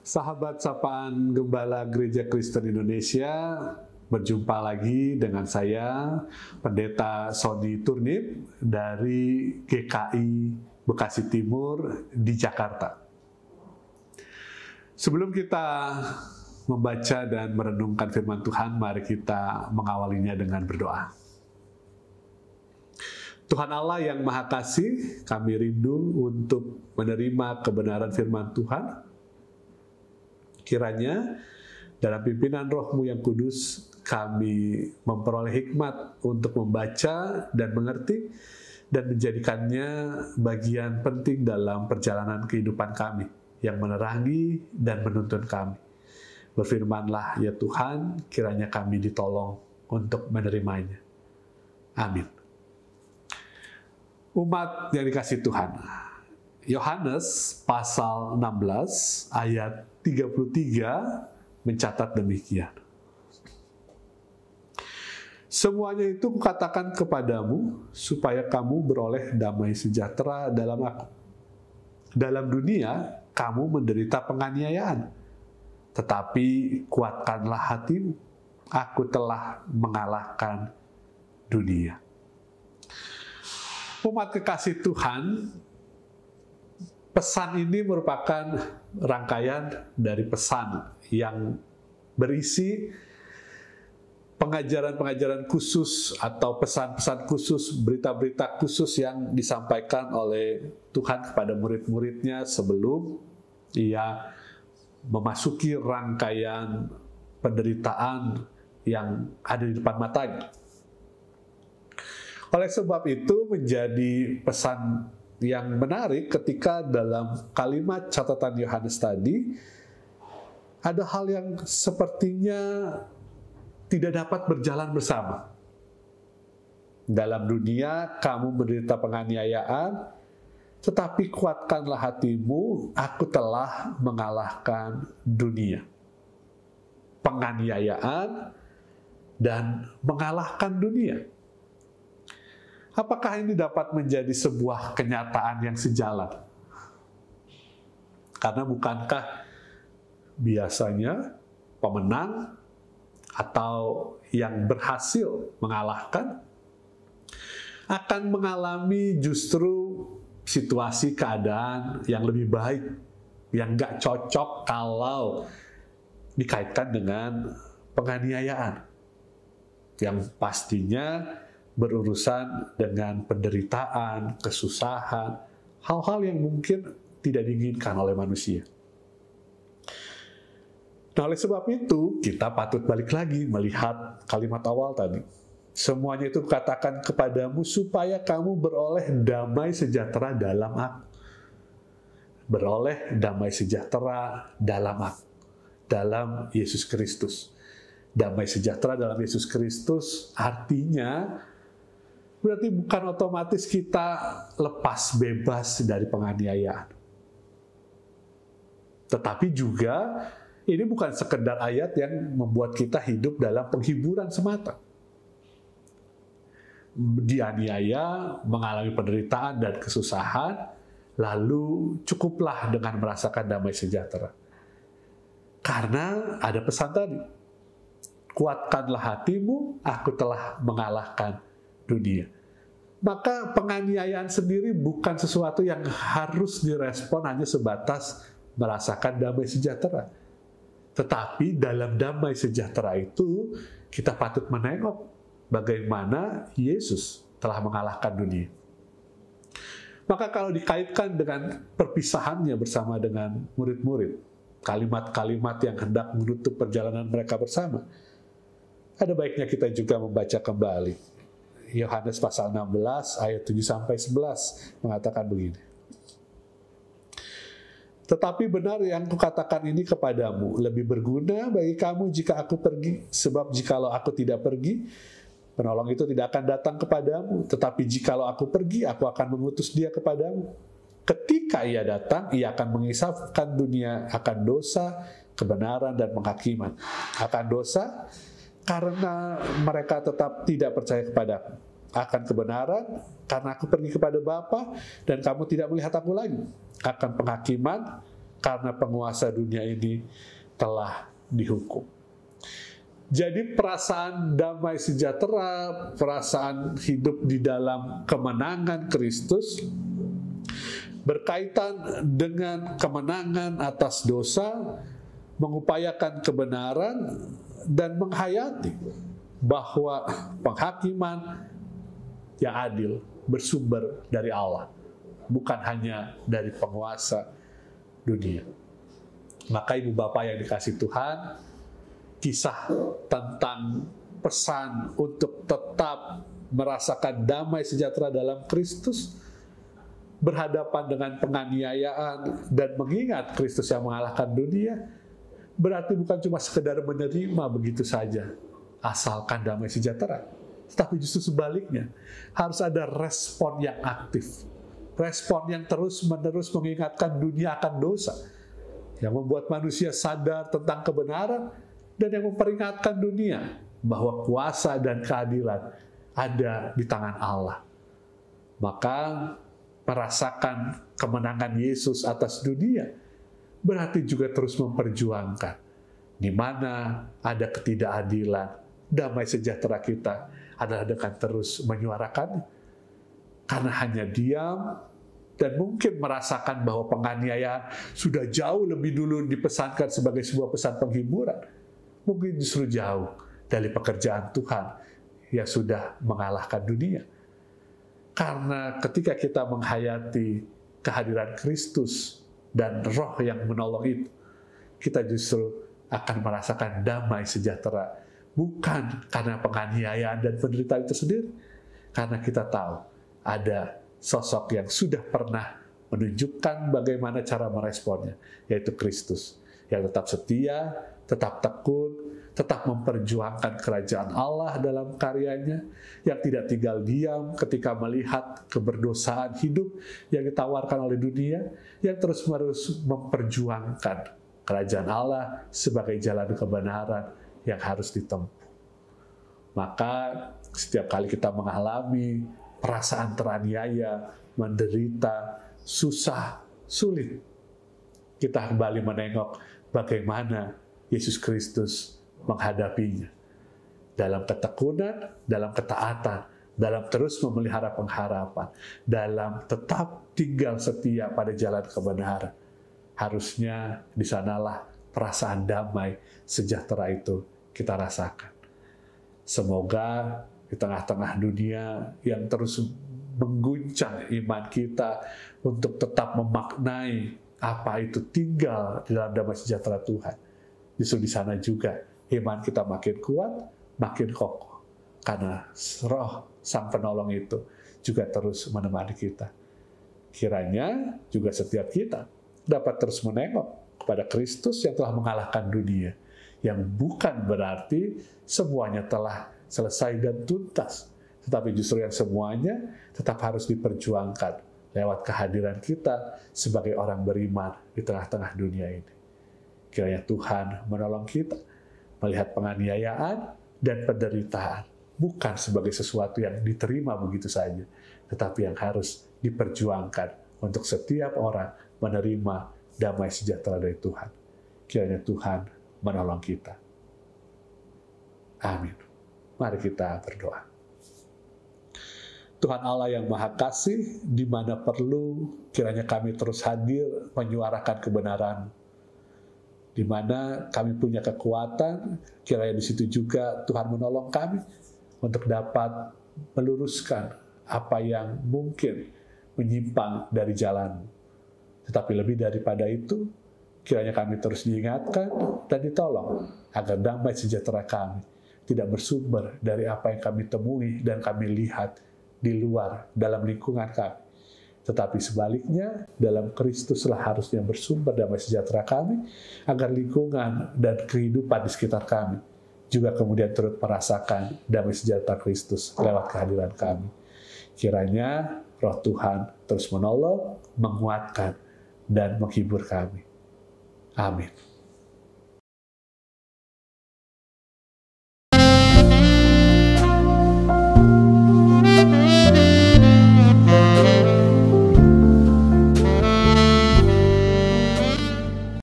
Sahabat sapaan Gembala Gereja Kristen Indonesia, berjumpa lagi dengan saya, Pendeta Sony Turnip dari GKI Bekasi Timur di Jakarta. Sebelum kita membaca dan merenungkan firman Tuhan, mari kita mengawalinya dengan berdoa. Tuhan Allah yang Maha Kasih, kami rindu untuk menerima kebenaran firman Tuhan. Kiranya dalam pimpinan Roh-Mu yang kudus, kami memperoleh hikmat untuk membaca dan mengerti, dan menjadikannya bagian penting dalam perjalanan kehidupan kami, yang menerangi dan menuntun kami. Berfirmanlah ya Tuhan, kiranya kami ditolong untuk menerimanya. Amin. Umat yang dikasihi Tuhan, Yohanes pasal 16 ayat 33 mencatat demikian. Semuanya itu kukatakan kepadamu supaya kamu beroleh damai sejahtera dalam aku. Dalam dunia kamu menderita penganiayaan, tetapi kuatkanlah hatimu. Aku telah mengalahkan dunia. Umat kekasih Tuhan, pesan ini merupakan rangkaian dari pesan yang berisi pengajaran-pengajaran khusus atau pesan-pesan khusus, berita-berita khusus yang disampaikan oleh Tuhan kepada murid-muridnya sebelum ia memasuki rangkaian penderitaan yang ada di depan matanya. Oleh sebab itu menjadi pesan yang menarik ketika dalam kalimat catatan Yohanes tadi ada hal yang sepertinya tidak dapat berjalan bersama. Dalam dunia kamu menderita penganiayaan, tetapi kuatkanlah hatimu, aku telah mengalahkan dunia. Penganiayaan dan mengalahkan dunia. Apakah ini dapat menjadi sebuah kenyataan yang sejalan? Karena bukankah biasanya pemenang atau yang berhasil mengalahkan akan mengalami justru situasi keadaan yang lebih baik, yang nggak cocok kalau dikaitkan dengan penganiayaan, yang pastinya berurusan dengan penderitaan, kesusahan, hal-hal yang mungkin tidak diinginkan oleh manusia. Nah, oleh sebab itu, kita patut balik lagi melihat kalimat awal tadi. Semuanya itu katakan kepadamu supaya kamu beroleh damai sejahtera dalam aku. Beroleh damai sejahtera dalam aku. Dalam Yesus Kristus. Damai sejahtera dalam Yesus Kristus artinya berarti bukan otomatis kita lepas bebas dari penganiayaan. Tetapi juga ini bukan sekedar ayat yang membuat kita hidup dalam penghiburan semata. Dianiaya, mengalami penderitaan dan kesusahan, lalu cukuplah dengan merasakan damai sejahtera. Karena ada pesan tadi, kuatkanlah hatimu, aku telah mengalahkan dunia. Maka penganiayaan sendiri bukan sesuatu yang harus direspon hanya sebatas merasakan damai sejahtera. Tetapi dalam damai sejahtera itu kita patut menengok bagaimana Yesus telah mengalahkan dunia. Maka kalau dikaitkan dengan perpisahannya bersama dengan murid-murid, kalimat-kalimat yang hendak menutup perjalanan mereka bersama, ada baiknya kita juga membaca kembali. Yohanes pasal 16 ayat 7-11 mengatakan begini. Tetapi benar yang kukatakan ini kepadamu, lebih berguna bagi kamu jika aku pergi, sebab jikalau aku tidak pergi, penolong itu tidak akan datang kepadamu, tetapi jikalau aku pergi, aku akan mengutus dia kepadamu. Ketika ia datang, ia akan mengisahkan dunia akan dosa, kebenaran, dan penghakiman. Akan dosa, karena mereka tetap tidak percaya kepadaku. Akan kebenaran, karena aku pergi kepada Bapa, dan kamu tidak melihat aku lagi. Akan penghakiman, karena penguasa dunia ini telah dihukum. Jadi perasaan damai sejahtera, perasaan hidup di dalam kemenangan Kristus, berkaitan dengan kemenangan atas dosa, mengupayakan kebenaran, dan menghayati bahwa penghakiman yang adil bersumber dari Allah, bukan hanya dari penguasa dunia. Maka ibu bapak yang dikasihi Tuhan, kisah tentang pesan untuk tetap merasakan damai sejahtera dalam Kristus, berhadapan dengan penganiayaan dan mengingat Kristus yang mengalahkan dunia, berarti bukan cuma sekedar menerima begitu saja, asalkan damai sejahtera. Tetapi justru sebaliknya, harus ada respon yang aktif. Respon yang terus-menerus mengingatkan dunia akan dosa, yang membuat manusia sadar tentang kebenaran, dan yang memperingatkan dunia bahwa kuasa dan keadilan ada di tangan Allah. Maka merasakan kemenangan Yesus atas dunia berarti juga terus memperjuangkan di mana ada ketidakadilan, damai sejahtera kita adalah dengan terus menyuarakannya. Karena hanya diam dan mungkin merasakan bahwa penganiayaan sudah jauh lebih dulu dipesankan sebagai sebuah pesan penghiburan, mungkin justru jauh dari pekerjaan Tuhan yang sudah mengalahkan dunia. Karena ketika kita menghayati kehadiran Kristus dan Roh yang menolong itu, kita justru akan merasakan damai sejahtera. Bukan karena penganiayaan dan penderitaan itu sendiri, karena kita tahu ada sosok yang sudah pernah menunjukkan bagaimana cara meresponnya, yaitu Kristus, yang tetap setia, tetap tekun, tetap memperjuangkan kerajaan Allah dalam karyanya, yang tidak tinggal diam ketika melihat keberdosaan hidup yang ditawarkan oleh dunia, yang terus-menerus memperjuangkan kerajaan Allah sebagai jalan kebenaran yang harus ditempuh. Maka setiap kali kita mengalami perasaan teraniaya, menderita, susah, sulit, kita kembali menengok bagaimana Yesus Kristus menghadapinya. Dalam ketekunan, dalam ketaatan, dalam terus memelihara pengharapan, dalam tetap tinggal setia pada jalan kebenaran. Harusnya di sanalah perasaan damai sejahtera itu kita rasakan. Semoga di tengah-tengah dunia yang terus mengguncang iman kita untuk tetap memaknai apa itu tinggal di dalam damai sejahtera Tuhan. Justru di sana juga iman kita makin kuat, makin kokoh. Karena Roh Sang Penolong itu juga terus menemani kita. Kiranya juga setiap kita dapat terus menengok kepada Kristus yang telah mengalahkan dunia. Yang bukan berarti semuanya telah selesai dan tuntas. Tetapi justru yang semuanya tetap harus diperjuangkan lewat kehadiran kita sebagai orang beriman di tengah-tengah dunia ini. Kiranya Tuhan menolong kita melihat penganiayaan dan penderitaan bukan sebagai sesuatu yang diterima begitu saja, tetapi yang harus diperjuangkan untuk setiap orang menerima damai sejahtera dari Tuhan. Kiranya Tuhan menolong kita. Amin. Mari kita berdoa. Tuhan Allah yang Maha Kasih, di mana perlu kiranya kami terus hadir menyuarakan kebenaran. Di mana kami punya kekuatan, kiranya di situ juga Tuhan menolong kami untuk dapat meluruskan apa yang mungkin menyimpang dari jalan. Tetapi lebih daripada itu, kiranya kami terus diingatkan dan ditolong agar damai sejahtera kami tidak bersumber dari apa yang kami temui dan kami lihat di luar dalam lingkungan kami. Tetapi sebaliknya, dalam Kristuslah harusnya bersumber damai sejahtera kami, agar lingkungan dan kehidupan di sekitar kami juga kemudian turut merasakan damai sejahtera Kristus lewat kehadiran kami. Kiranya Roh Tuhan terus menolong, menguatkan, dan menghibur kami. Amin.